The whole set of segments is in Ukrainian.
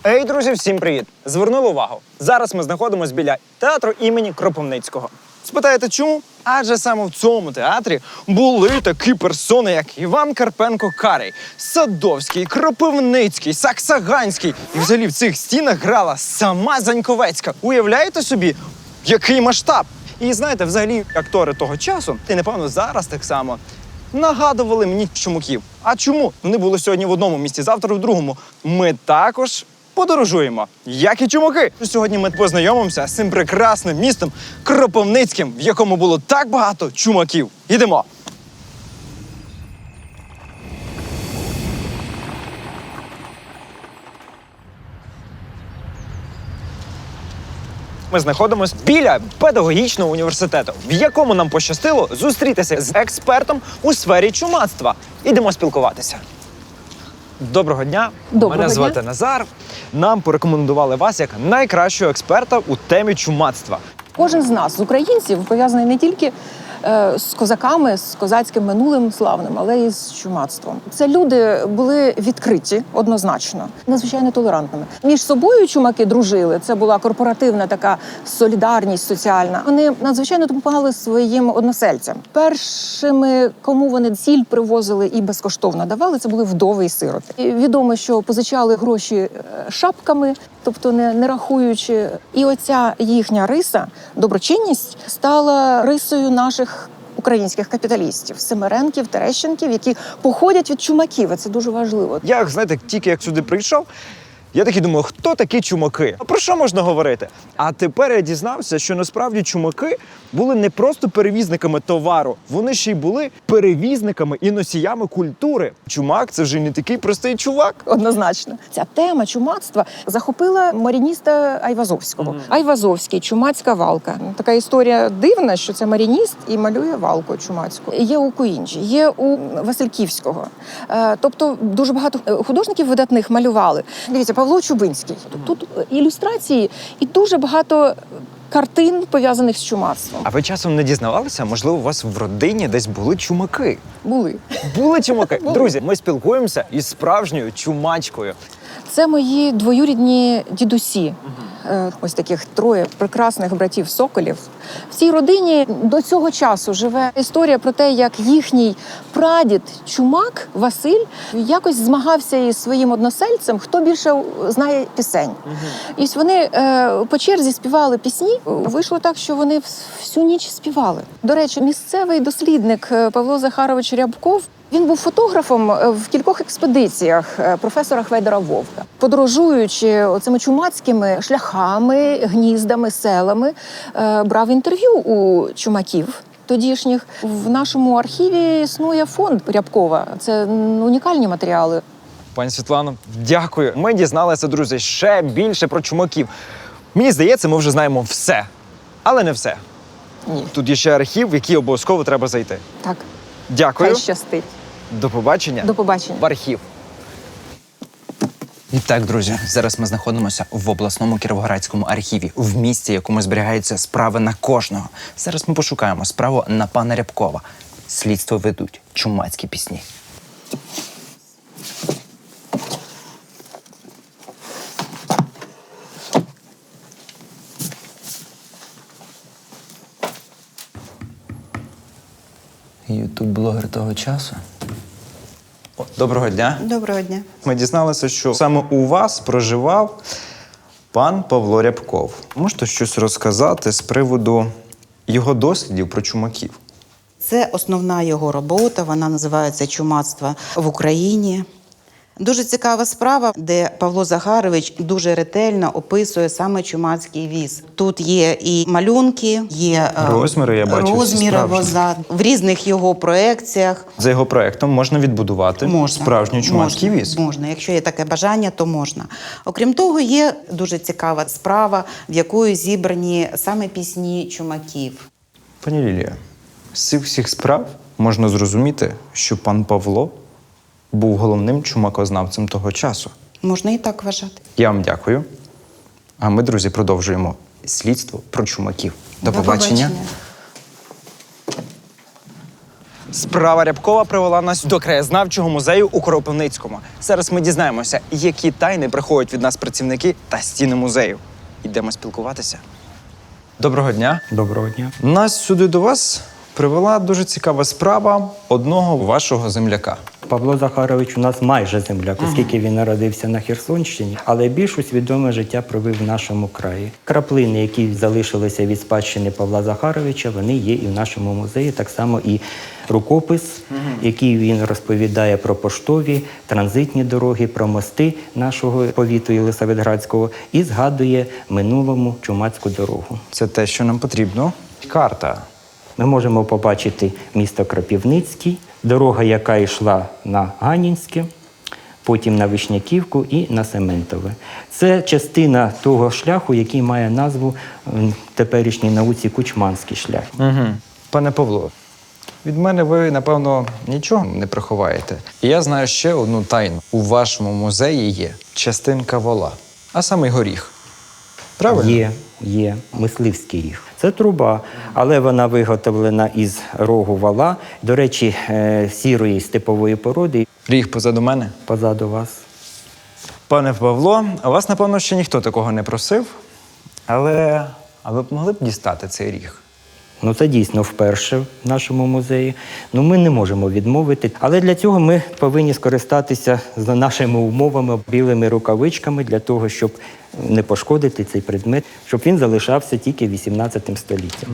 Ей, друзі, всім привіт! Звернули увагу. Зараз ми знаходимося біля театру імені Кропивницького. Спитаєте, чому? Адже саме в цьому театрі були такі персони, як Іван Карпенко-Карий, Садовський, Кропивницький, Саксаганський. І взагалі в цих стінах грала сама Заньковецька. Уявляєте собі, який масштаб? І знаєте, взагалі актори того часу, і напевно зараз так само, нагадували мені чумаків. А чому? Вони були сьогодні в одному місці, завтра в другому. Ми також подорожуємо, як і чумаки. Сьогодні ми познайомимося з цим прекрасним містом Кропивницьким, в якому було так багато чумаків. Ідемо! Ми знаходимося біля педагогічного університету, в якому нам пощастило зустрітися з експертом у сфері чумацтва. Ідемо спілкуватися. Доброго дня. Мене звати Назар. Нам порекомендували вас як найкращого експерта у темі чумацтва. Кожен з нас, з українців, пов'язаний не тільки з козаками, з козацьким минулим славним, але й з чумацтвом. Це люди були відкриті однозначно, надзвичайно толерантними. Між собою чумаки дружили, це була корпоративна така солідарність соціальна. Вони надзвичайно допомагали своїм односельцям. Першими, кому вони сіль привозили і безкоштовно давали, це були вдови і сироти. І відомо, що позичали гроші шапками, тобто не рахуючи. І оця їхня риса, доброчинність, стала рисою наших українських капіталістів, Семеренків, Терещенків, які походять від чумаків. І це дуже важливо. Я, знаєте, тільки як сюди прийшов, я такий думаю, хто такі чумаки? Про що можна говорити? А тепер я дізнався, що насправді чумаки були не просто перевізниками товару, вони ще й були перевізниками і носіями культури. Чумак – це вже не такий простий чувак. Однозначно. Ця тема чумацтва захопила марініста Айвазовського. Айвазовський, чумацька валка. Така історія дивна, що це марініст і малює валку чумацьку. Є у Куінджі, є у Васильківського. Тобто дуже багато художників видатних малювали. Дивіться, Павло Чубинський. Тут ілюстрації і дуже багато картин, пов'язаних з чумацтвом. А ви часом не дізнавалися? Можливо, у вас в родині десь були чумаки? Були. Були чумаки? Були. Друзі, ми спілкуємося із справжньою чумачкою. Це мої двоюрідні дідусі. Ось таких троє прекрасних братів-соколів. В цій родині до цього часу живе історія про те, як їхній прадід Чумак Василь якось змагався із своїм односельцем, хто більше знає пісень. І ось вони по черзі співали пісні. Вийшло так, що вони всю ніч співали. До речі, місцевий дослідник Павло Захарович Рябков, він був фотографом в кількох експедиціях професора Хвейдера Вовка. Подорожуючи оцими чумацькими шляхами, гніздами, селами, брав інтерв'ю у чумаків тодішніх. В нашому архіві існує фонд Рябкова. Це унікальні матеріали. Пані Світлано, дякую. Ми дізналися, друзі, ще більше про чумаків. Мені здається, ми вже знаємо все. Але не все. Ні. Тут є ще архів, в який обов'язково треба зайти. Так, Дякую. хай щастить. До побачення. До побачення. В архів. І так, друзі, зараз ми знаходимося в обласному Кіровоградському архіві, в місці, якому зберігаються справи на кожного. Зараз ми пошукаємо справу на пана Рябкова. Слідство ведуть чумацькі пісні. Ютуб-блогер того часу. Доброго дня. Доброго дня. Ми дізналися, що саме у вас проживав пан Павло Рябков. Можете щось розказати з приводу його дослідів про чумаків? Це основна його робота, вона називається «Чумацтво в Україні». Дуже цікава справа, де Павло Захарович дуже ретельно описує саме чумацький віз. Тут є і малюнки, є Розміри, я бачу, всі розміри справжні. воза. В різних його проекціях За його проектом можна відбудувати справжній чумацький віз. Можна. Якщо є таке бажання, то можна. Окрім того, є дуже цікава справа, в якої зібрані саме пісні чумаків. Пані Лілія, з цих всіх справ можна зрозуміти, що пан Павло був головним чумакознавцем того часу. Можна і так вважати. Я вам дякую. А ми, друзі, продовжуємо слідство про чумаків. До побачення. Справа Рябкова привела нас до краєзнавчого музею у Кропивницькому. Зараз ми дізнаємося, які тайни приховують від нас працівники та стіни музею. Йдемо спілкуватися. Доброго дня. Доброго дня. Нас сюди до вас привела дуже цікава справа одного вашого земляка. Павло Захарович у нас майже земляк, оскільки він народився на Херсонщині, але більш усвідоме життя провів в нашому краї. Краплини, які залишилися від спадщини Павла Захаровича, вони є і в нашому музеї. Так само і рукопис, який він розповідає про поштові, транзитні дороги, про мости нашого повіту Єлисаветградського і згадує минулому Чумацьку дорогу. Це те, що нам потрібно. Карта. Ми можемо побачити місто Кропивницький, дорога, яка йшла на Ганінське, потім на Вишняківку і на Сементове. Це частина того шляху, який має назву в теперішній науці Кучманський шлях. Угу. Пане Павло, від мене ви, напевно, нічого не приховаєте. І я знаю ще одну тайну. У вашому музеї є частинка вола, а саме горіх. Правильно? Є мисливський ріг. Це труба, але вона виготовлена із рогу вала, до речі, сірої степової породи. Ріг позаду мене. Позаду вас. Пане Павло, а вас, напевно, ще ніхто такого не просив. Але ви б могли б дістати цей ріг? Ну, це дійсно вперше в нашому музеї. Ну, ми не можемо відмовити. Але для цього ми повинні скористатися за нашими умовами, білими рукавичками, для того, щоб не пошкодити цей предмет, щоб він залишався тільки 18 століттям.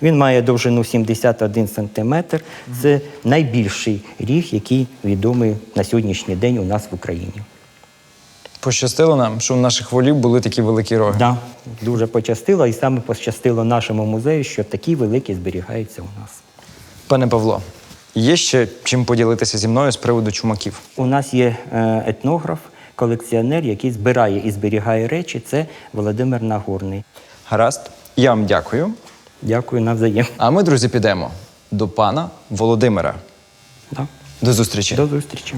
Він має довжину 71 сантиметр. Це найбільший ріг, який відомий на сьогоднішній день у нас в Україні. Пощастило нам, що у наших волів були такі великі роги. Да, дуже пощастило, і саме пощастило нашому музею, що такі великі зберігаються у нас. Пане Павло, є ще чим поділитися зі мною з приводу чумаків? У нас є етнограф, колекціонер, який збирає і зберігає речі. Це Володимир Нагорний. Гаразд, я вам дякую. Дякую, навзаєм. А ми, друзі, підемо до пана Володимира. Да. До зустрічі. До зустрічі.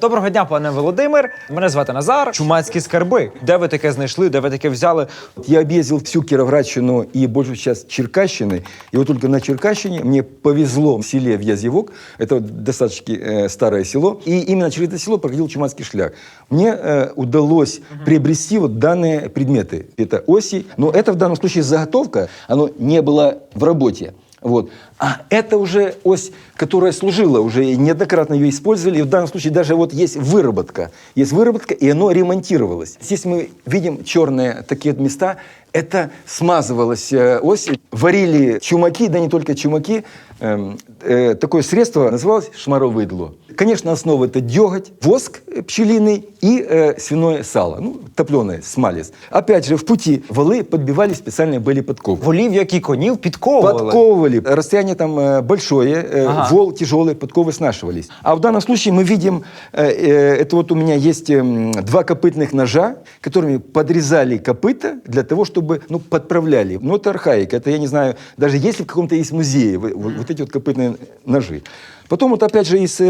Доброго дня, пане Володимир. Мене звати Назар. Чумацькі скарби. Де ви таке знайшли, де ви таке взяли? Я объездил всю Кировградщину и большую часть Черкащины. И вот только на Черкащине мне повезло в селе Вязьевок. Это вот достаточно старое село. И именно через это село проходил Чумацкий шлях. Мне удалось приобрести вот данные предметы. Это оси. Но это в данном случае заготовка. Оно не было в работе. Вот. А это уже ось, которая служила, уже неоднократно ее использовали. И в данном случае даже вот есть выработка. Есть выработка, и оно ремонтировалось. Здесь мы видим черные такие вот места. Это смазывалась ось. Варили чумаки, да не только чумаки. Такое средство называлось шмаровыдло. Конечно, основа это деготь, воск пчелиный и свиное сало. Ну, топленое, смалец. Опять же, в пути валы подбивали специальные были подковы. Волів, як і конів, підковували. Подковывали. Расстояние там большое, вол тяжелый, подковы снашивались. А в данном случае мы видим, это вот у меня есть два копытных ножа, которыми подрезали копыта для того, чтобы, ну, подправляли. Ну, это архаика, это, я не знаю, даже если в каком-то есть музее вот эти вот копытные ножи. Потом вот опять же из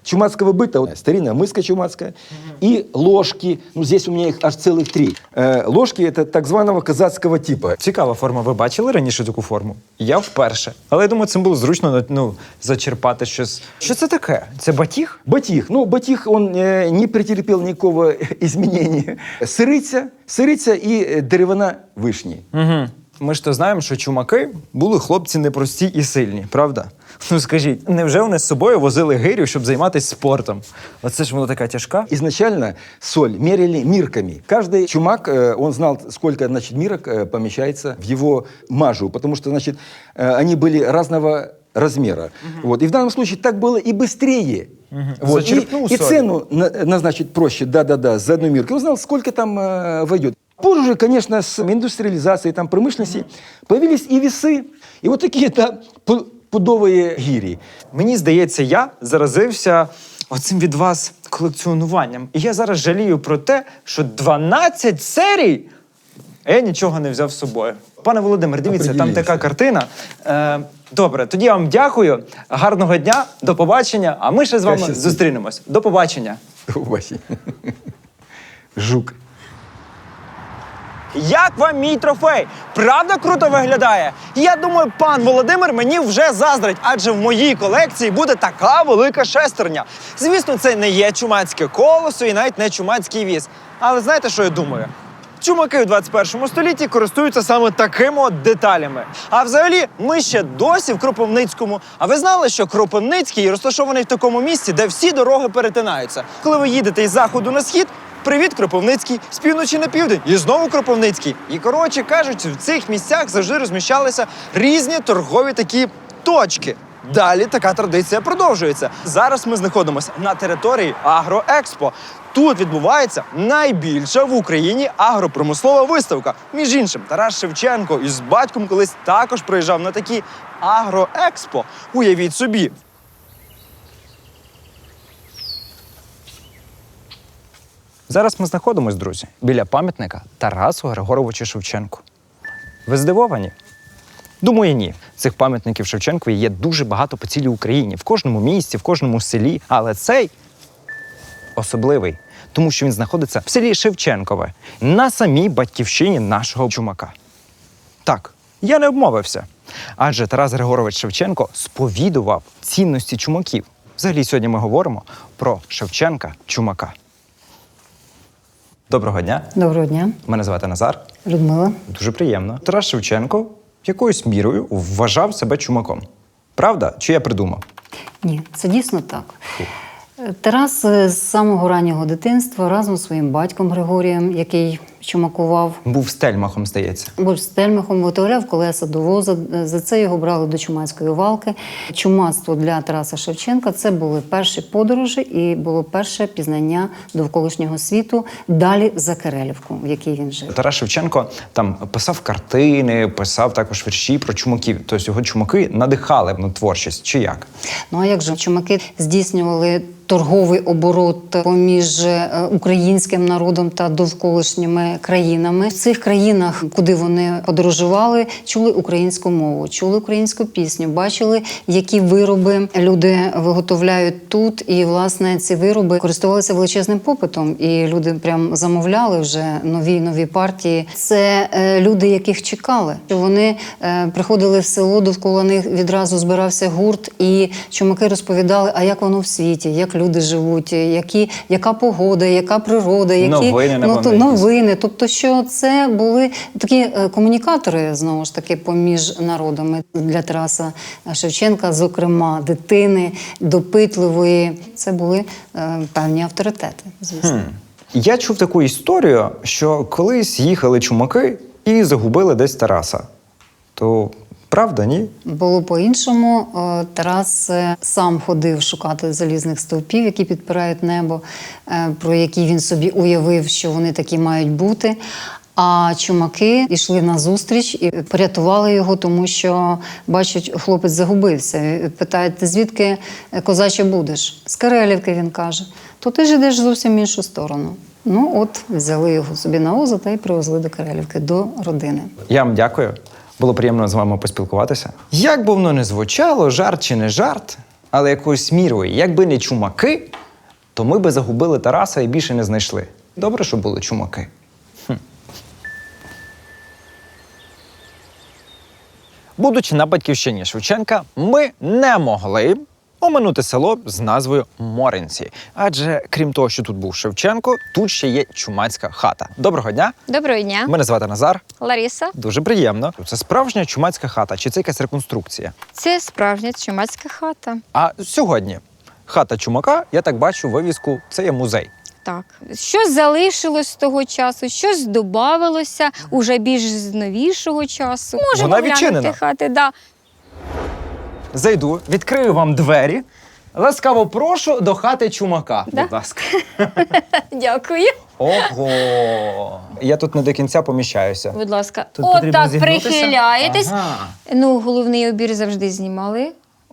чумацкого быта, вот, старинная мыска чумацкая и ложки, ну здесь у меня их аж целых 3. Ложки это так званого казацкого типа. Цікава форма. Ви бачили раніше таку форму? Я вперше. Але я думаю, цим було зручно, ну, зачерпати щось. Що це таке? Це батіг? Батих. Ну, батих, он не претерпел никакого изменения. Сыриця и деревина вишні. Угу. Ми ж то знаємо, що чумаки були хлопці непрості і сильні, правда? Ну скажіть, невже вони з собою возили гирю, щоб займатися спортом? Оце ж воно така тяжка. Изначально соль мерили мирками. Каждый чумак, он знал, сколько, значит, мирок помещается в его мажу, потому что, значит, они были разного размера. Вот. И в данном случае так было и быстрее. Вот. Зачерпнул И соль. цену назначить проще, да, за одну мирку. Он знал, сколько там войдет. Позже, конечно, с индустриализацией, там, промышленности появились и весы, и вот такие-то пудовые гирі. Мені здається, я заразився оцим від вас колекціонуванням. І я зараз жалію про те, що 12 серій я нічого не взяв з собою. Пане Володимир, дивіться, там така картина. Добре, тоді я вам дякую. Гарного дня, до побачення. А ми ще з вами зустрінемось. До побачення. До побачення. Жук. як вам мій трофей? Правда круто виглядає? Я думаю, пан Володимир мені вже заздрить, адже в моїй колекції буде така велика шестерня. Звісно, це не є чумацьке колесо і навіть не чумацький віз. Але знаєте, що я думаю? Чумаки у 21 столітті користуються саме такими от деталями. А взагалі, ми ще досі в Кропивницькому. А ви знали, що Кропивницький розташований в такому місці, де всі дороги перетинаються? Коли ви їдете із заходу на схід, привіт, Кропивницький, з півночі на південь, і знову Кропивницький. І, коротше кажучи, в цих місцях завжди розміщалися різні торгові такі точки. Далі така традиція продовжується. Зараз ми знаходимося на території Агроекспо. Тут відбувається найбільша в Україні агропромислова виставка. Між іншим, Тарас Шевченко із батьком колись також приїжджав на такі Агроекспо. Уявіть собі. Зараз ми знаходимось, друзі, біля пам'ятника Тарасу Григоровичу Шевченку. Ви здивовані? Думаю, ні. Цих пам'ятників Шевченкові є дуже багато по цілій Україні, в кожному місті, в кожному селі. Але цей особливий, тому що він знаходиться в селі Шевченкове, на самій батьківщині нашого чумака. Так, я не обмовився. Адже Тарас Григорович Шевченко сповідував цінності чумаків. Взагалі, сьогодні ми говоримо про Шевченка-чумака. Доброго дня. Доброго дня, Мене звати Назар. Людмила. Дуже приємно. Тарас Шевченко якоюсь мірою вважав себе чумаком. Правда? Чи я придумав? Ні, це дійсно так. Тарас з самого раннього дитинства разом з своїм батьком Григорієм, який чумакував, Був стельмахом, здається. був стельмахом, виготовляв колеса до воза. За це його брали до чумацької валки. Чумацтво для Тараса Шевченка – це були перші подорожі і було перше пізнання довколишнього світу далі за Кирилівку, в якій він жив. Тарас Шевченко там писав картини, писав також вірші про чумаків. Тобто його чумаки надихали на творчість. Чи як? Ну а як же чумаки здійснювали торговий оборот поміж українським народом та довколишніми країнами? В цих країнах, куди вони подорожували, чули українську мову, чули українську пісню, бачили, які вироби люди виготовляють тут. І, власне, ці вироби користувалися величезним попитом. І люди прям замовляли вже нові партії. Це люди, яких чекали. Вони приходили в село, довкола них відразу збирався гурт, і чумаки розповідали, а як воно в світі, як люди живуть, яка погода, яка природа, які Новини, напевно, новини. Тобто, що це були такі комунікатори, знову ж таки, поміж народами. Для Тараса Шевченка, зокрема, дитини, допитливої, це були певні авторитети, звісно. Я чув таку історію, що колись їхали чумаки і загубили десь Тараса. То правда, ні? Було по-іншому. Тарас сам ходив шукати залізних стовпів, які підпирають небо, про які він собі уявив, що вони такі мають бути. А чумаки йшли на зустріч і порятували його, тому що, бачать, хлопець загубився. Питають, ти звідки, козаче, будеш? З Карелівки, він каже. То ти ж йдеш зовсім в іншу сторону. Ну от, взяли його собі на воза та й привезли до Карелівки, до родини. Я вам дякую. Було приємно з вами поспілкуватися. Як би воно не звучало, жарт чи не жарт, але якоюсь мірою, якби не чумаки, то ми би загубили Тараса і більше не знайшли. Добре, що були чумаки. Будучи на батьківщині Шевченка, ми не могли оминути село з назвою Моринці. Адже, крім того, що тут був Шевченко, тут ще є чумацька хата. Доброго дня! Доброго дня, Мене звати Назар. Лариса. Дуже приємно. Це справжня чумацька хата, чи це якась реконструкція? Це справжня чумацька хата. А сьогодні хата чумака, я так бачу вивіску, це є музей. Так, щось залишилось з того часу, щось додавалося уже більш з новішого часу. Можемо Вона глянути відчинена? хати, да. Зайду, відкрию вам двері. Ласкаво прошу до хати чумака. Да? Будь ласка. Дякую. Ого! Я тут не до кінця поміщаюся. Будь ласка. Тут потрібно Отак зігнутися? прихиляєтесь. Ага. Ну, головний убір завжди знімали.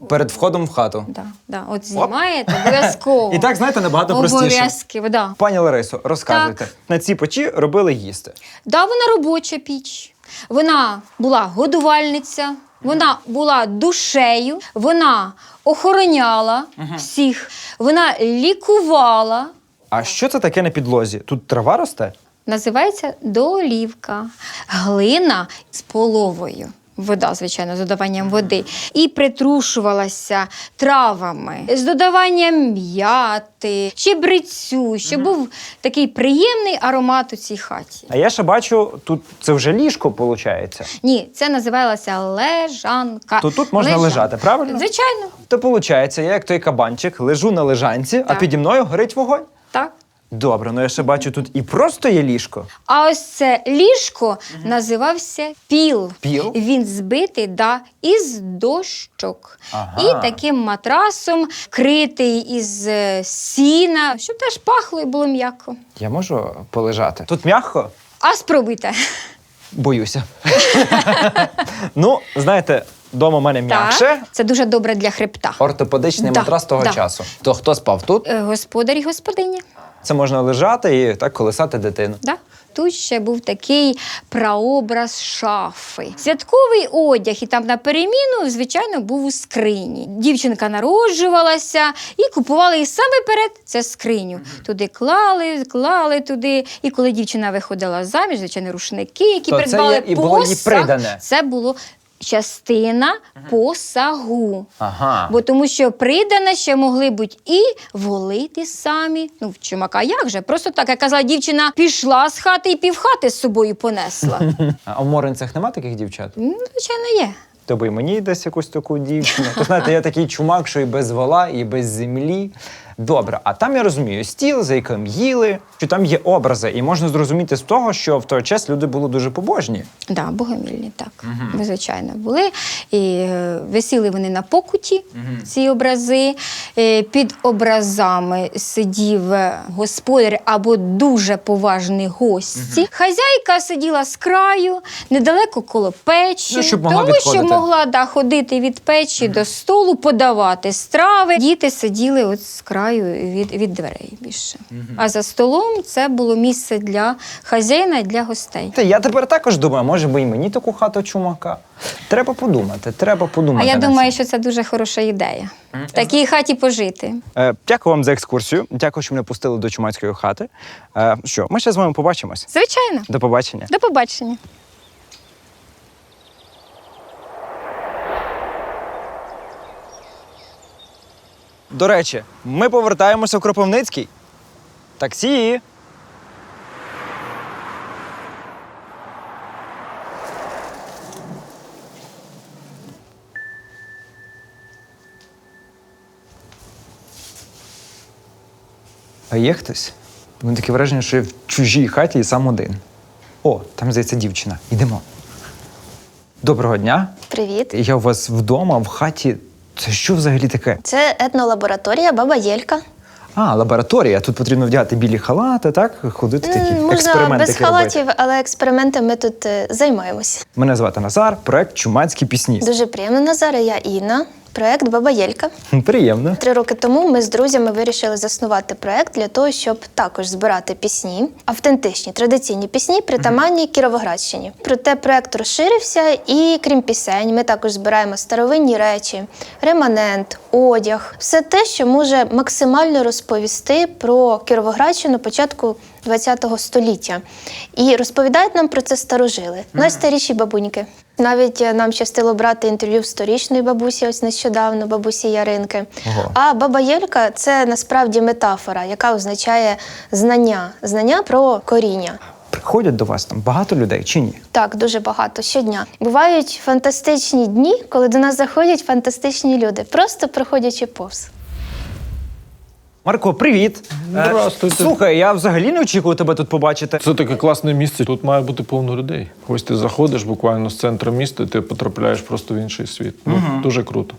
Перед входом в хату. Да. От знімаєте, обов'язково. І так, знаєте, набагато простіше. Обов'язково, да. Пані Ларисо, розказуйте. Так. На цій печі робили їсти. Да, вона робоча піч. Вона була годувальниця, вона була душею, вона охороняла всіх, вона лікувала. А що це таке на підлозі? Тут трава росте? називається долівка. Глина з половою. Вода, звичайно, з додаванням води. І притрушувалася травами, з додаванням м'яти, чебрецю, щоб був такий приємний аромат у цій хаті. А я ще бачу, тут це вже ліжко, виходить. Ні, це називалося лежанка. То тут можна лежати, правильно? Звичайно, То виходить, я як той кабанчик лежу на лежанці, а Так. піді мною горить вогонь. так. Добре, ну я ще бачу, тут і просто є ліжко. А ось це ліжко називався піл. Піл? Він збитий, із дощок. Ага. І таким матрасом критий із сіна, щоб теж пахло і було м'яко. Я можу полежати? Тут м'яко? А спробуйте. Боюся. Ну, знаєте, вдома в мене м'якше. Так, це дуже добре для хребта. Ортопедичний Да, матрас того да. часу. То хто спав тут? Господар і господиня. Це можна лежати і так колесати дитину. Да. Тут ще був такий прообраз шафи. Святковий одяг, і там на переміну, звичайно, був у скрині. Дівчинка народжувалася і купували їй саме перед це скриню. Туди клали туди. І коли дівчина виходила заміж, звичайно, рушники, які То це придбали є і було їй придане? Це було частина посагу. Ага. Бо тому що придане ще могли бути і волити самі. Ну, в чумака як же? Просто так, як казала дівчина, пішла з хати і півхати з собою понесла. А в Моринцях нема таких дівчат? Ну, звичайно, є. То би і мені десь якусь таку дівчину. То знаєте, я такий чумак, що і без вола, і без землі. Добре, а там я розумію, стіл, за яким їли, що там є образи, і можна зрозуміти з того, що в той час люди були дуже побожні. Да, богомільні, так. Звичайно, були. І висіли вони на покуті, ці образи. Під образами сидів господар або дуже поважний гості. Хазяйка сиділа з краю, недалеко коло печі, Ну, щоб могла тому що відходити. могла ходити від печі до столу, подавати страви. Діти сиділи от з краю від дверей більше. А за столом це було місце для хазяїна і для гостей. Та я тепер також думаю, може би і мені таку хату чумака. Треба подумати. А я думаю, що це дуже хороша ідея. В такій хаті пожити. Дякую вам за екскурсію. Дякую, що мене пустили до чумацької хати. Що, ми ще з вами побачимось. Звичайно. До побачення. До побачення. До речі, ми повертаємося в Кропивницький. Таксі. А є хтось? У мене таке враження, що я в чужій хаті і сам один. О, там, здається, дівчина. Йдемо. Доброго дня. Привіт. Я у вас вдома, в хаті. Це що взагалі таке? Це етнолабораторія Баба Єлька. А, лабораторія. Тут потрібно вдягати білі халати, так? Ходити такі Можна експерименти без халатів, але експериментами ми тут займаємось. Мене звати Назар, проект «Чумацькі пісні». Дуже приємно, Назаре. Я Інна. Проект Баба Єлька. Приємно. 3 роки тому ми з друзями вирішили заснувати проект для того, щоб також збирати пісні, автентичні, традиційні пісні, притаманні Кіровоградщині. Проте проект розширився і, крім пісень, ми також збираємо старовинні речі, реманент, одяг. Все те, що може максимально розповісти про Кіровоградщину початку ХХ століття. І розповідають нам про це старожили, найстаріші бабуньки. Навіть нам щастило брати інтерв'ю в 100-річної бабусі, ось нещодавно, бабусі Яринки. Ого. А Баба Єлька – це насправді метафора, яка означає знання про коріння. Приходять до вас там багато людей чи ні? Так, дуже багато, щодня. Бувають фантастичні дні, коли до нас заходять фантастичні люди, просто проходячи повз. Марко, привіт. Здравствуйте. Слухай, я взагалі не очікував тебе тут побачити. Це таке класне місце. Тут має бути повно людей. Ось ти заходиш буквально з центру міста, і ти потрапляєш просто в інший світ. Дуже круто.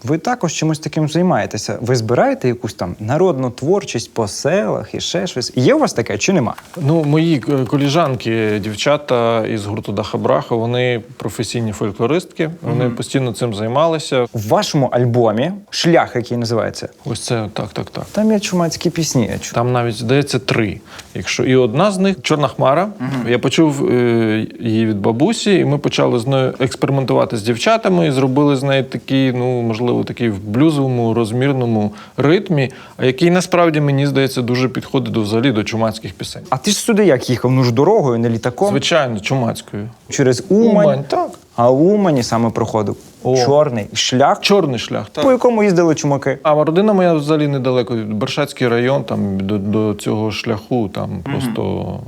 Ви також чимось таким займаєтеся. Ви збираєте якусь там народну творчість по селах і ще щось? Є у вас таке чи нема? Ну, мої коліжанки, дівчата із гурту Даха Браха, вони професійні фольклористки, вони постійно цим займалися. В вашому альбомі «Шлях», який називається, Ось це так. там є чумацькі пісні. Я чую. Там навіть, здається, 3. І одна з них «Чорна хмара». Я почув її від бабусі, і ми почали з нею експериментувати з дівчатами і зробили з неї такий, можливо, виконували такий в блюзовому, розмірному ритмі, а який насправді, мені здається, дуже підходить взагалі до чумацьких пісень. А ти ж сюди як їхав? Ну ж дорогою, не літаком? Звичайно, чумацькою. Через Умань? Так. А в Умані саме проходив чорний шлях, Чорний шлях, так. по якому їздили чумаки. А родина моя взагалі недалеко. Бершацький район, там до цього шляху, там просто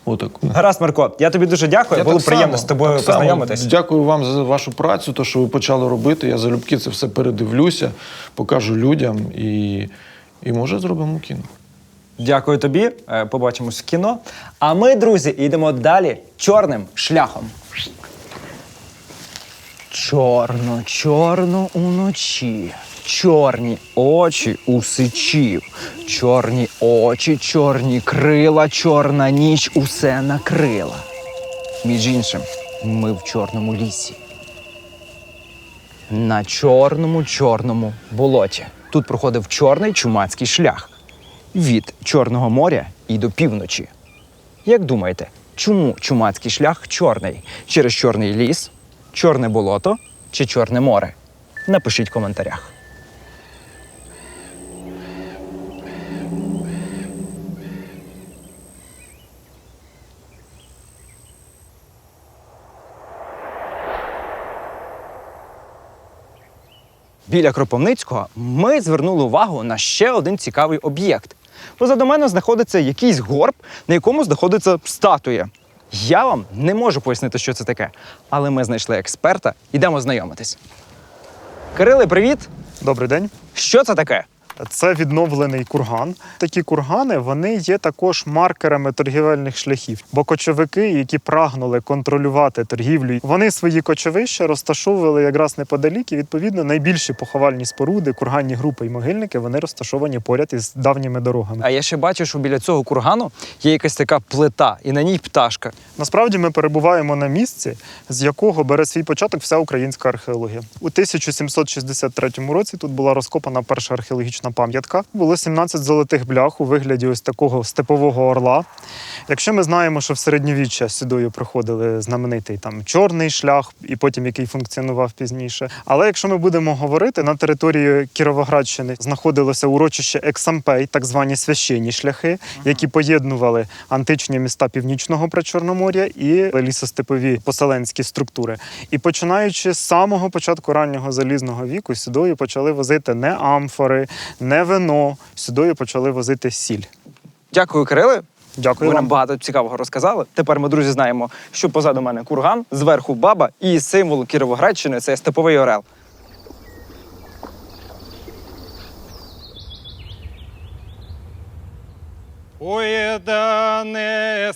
отак. Гаразд, Марко, я тобі дуже дякую. Було так приємно само, з тобою так само. познайомитись. Дякую вам за вашу працю, то, що ви почали робити. Я залюбки це все передивлюся, покажу людям і може зробимо кіно. Дякую тобі. Побачимось в кіно. А ми, друзі, йдемо далі чорним шляхом. Чорно, чорно уночі, чорні очі у сичів, чорні очі, чорні крила, чорна ніч усе накрила. Між іншим, ми в чорному лісі. На чорному болоті. Тут проходив чорний чумацький шлях. Від Чорного моря і до півночі. Як думаєте, чому чумацький шлях чорний? Через чорний ліс, чорне болото чи Чорне море? Напишіть в коментарях. Біля Кропивницького ми звернули увагу на ще один цікавий об'єкт. Позаду мене знаходиться якийсь горб, на якому знаходиться статуя. Я вам не можу пояснити, що це таке, але ми знайшли експерта, йдемо знайомитись. Кириле, привіт! Добрий день. Що це таке? Це відновлений курган. Такі кургани, вони є також маркерами торгівельних шляхів. Бо кочовики, які прагнули контролювати торгівлю, вони свої кочовища розташовували якраз неподалік, і, відповідно, найбільші поховальні споруди, курганні групи і могильники, вони розташовані поряд із давніми дорогами. А я ще бачу, що біля цього кургану є якась така плита, і на ній пташка. Насправді ми перебуваємо на місці, з якого бере свій початок вся українська археологія. У 1763 році тут була розкопана перша археологічна пам'ятка. Було 17 золотих блях у вигляді ось такого степового орла. Якщо ми знаємо, що в середньовіччя сюди проходили знаменитий там чорний шлях, і потім який функціонував пізніше. Але якщо ми будемо говорити, на території Кіровоградщини знаходилося урочище Ексампей, так звані священні шляхи, які поєднували античні міста Північного Причорномор'я і лісостепові поселенські структури. І починаючи з самого початку раннього залізного віку, сюди почали возити не амфори, не вино, сюди почали возити сіль. Дякую, Кириле. Дякую Ви нам вам. багато цікавого розказали. Тепер ми, друзі, знаємо, що позаду мене курган, зверху баба і символ Кіровоградщини – це степовий орел. Ой, да не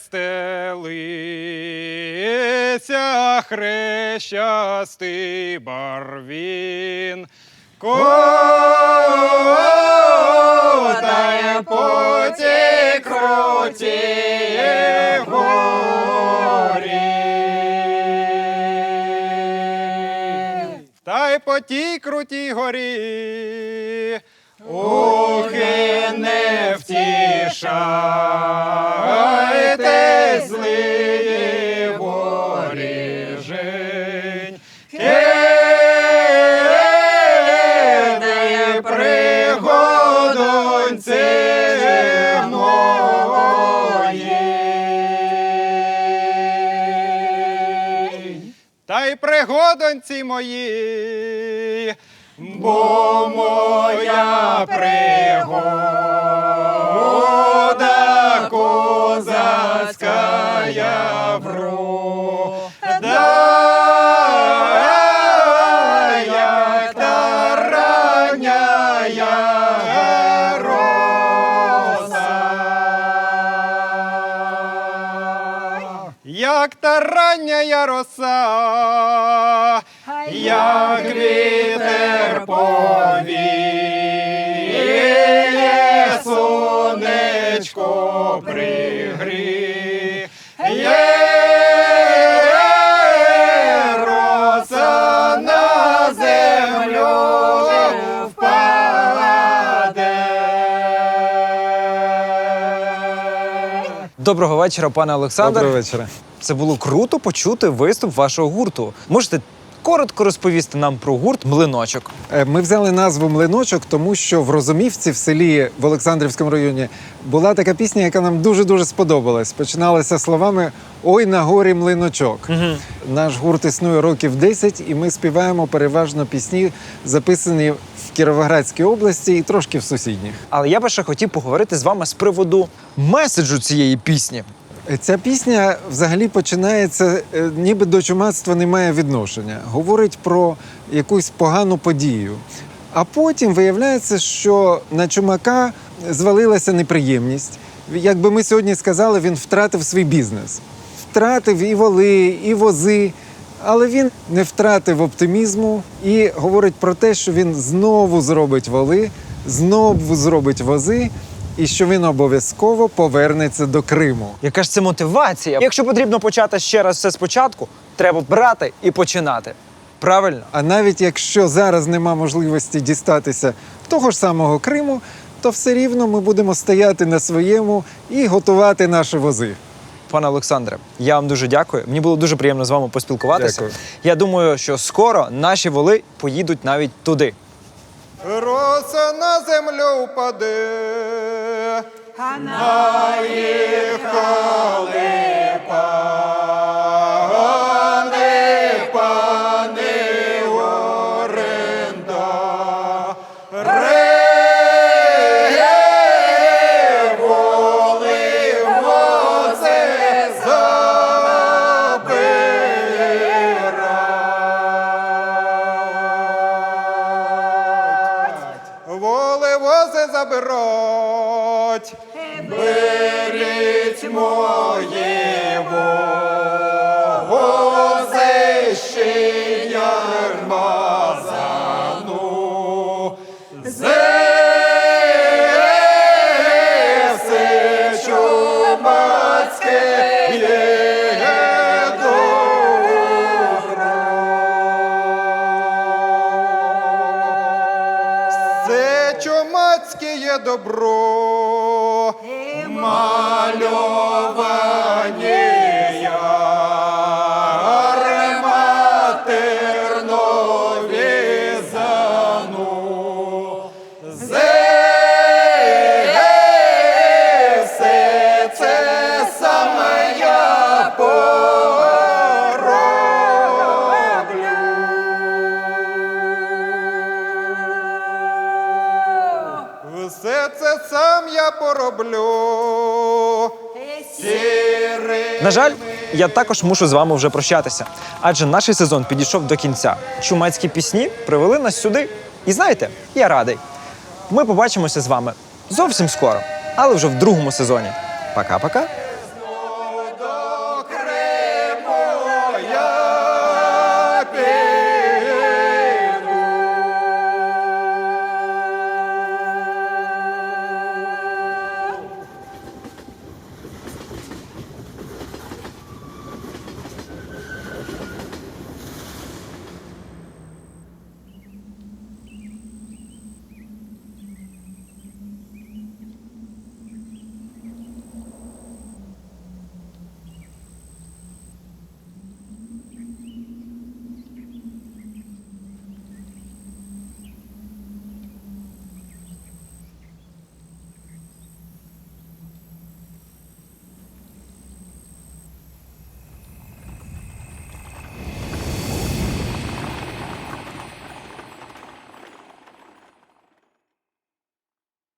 стелися хрещастий барвін, ковтає поті крутіє горі. Та й по тій крутій горі ухи не втішайте злії воріжень. Кидає пригодоньці моїй. Та й пригодоньці мої, бо моя пригода козацька врода, як та рання роса. Як та рання роса, як вітер повіє, сонечко пригріє, роса на землю впаде. Доброго вечора, пане Олександр. Доброго вечора. Це було круто почути виступ вашого гурту. Можете коротко розповісти нам про гурт «Млиночок». Ми взяли назву «Млиночок», тому що в Розумівці, в селі в Олександрівському районі, була така пісня, яка нам дуже-дуже сподобалась. Починалася словами «Ой, на горі млиночок». Наш гурт існує років 10, і ми співаємо переважно пісні, записані в Кіровоградській області і трошки в сусідніх. Але я би ще хотів поговорити з вами з приводу меседжу цієї пісні. Ця пісня взагалі починається, ніби до чумацтва не має відношення. Говорить про якусь погану подію. А потім виявляється, що на чумака звалилася неприємність. Як би ми сьогодні сказали, він втратив свій бізнес. Втратив і воли, і вози. Але він не втратив оптимізму і говорить про те, що він знову зробить воли, знову зробить вози, і що він обов'язково повернеться до Криму. Яка ж це мотивація? Якщо потрібно почати ще раз все спочатку, треба брати і починати. Правильно? А навіть якщо зараз нема можливості дістатися того ж самого Криму, то все рівно ми будемо стояти на своєму і готувати наші вози. Пане Олександре, я вам дуже дякую. Мені було дуже приємно з вами поспілкуватися. Дякую. Я думаю, що скоро наші воли поїдуть навіть туди. Роса на землю впаде, на їх воли вози заберуть, беріть мої вози, ще ярмазану. Все чумацьке є добро. Все чумацьке є добро, мальовані ярматернові зану. Все це саме я пороблю. Все це сам я пороблю. На жаль, я також мушу з вами вже прощатися, адже наш сезон підійшов до кінця. Чумацькі пісні привели нас сюди. І знаєте, я радий. Ми побачимося з вами зовсім скоро, але вже в другому сезоні. Пока-пока.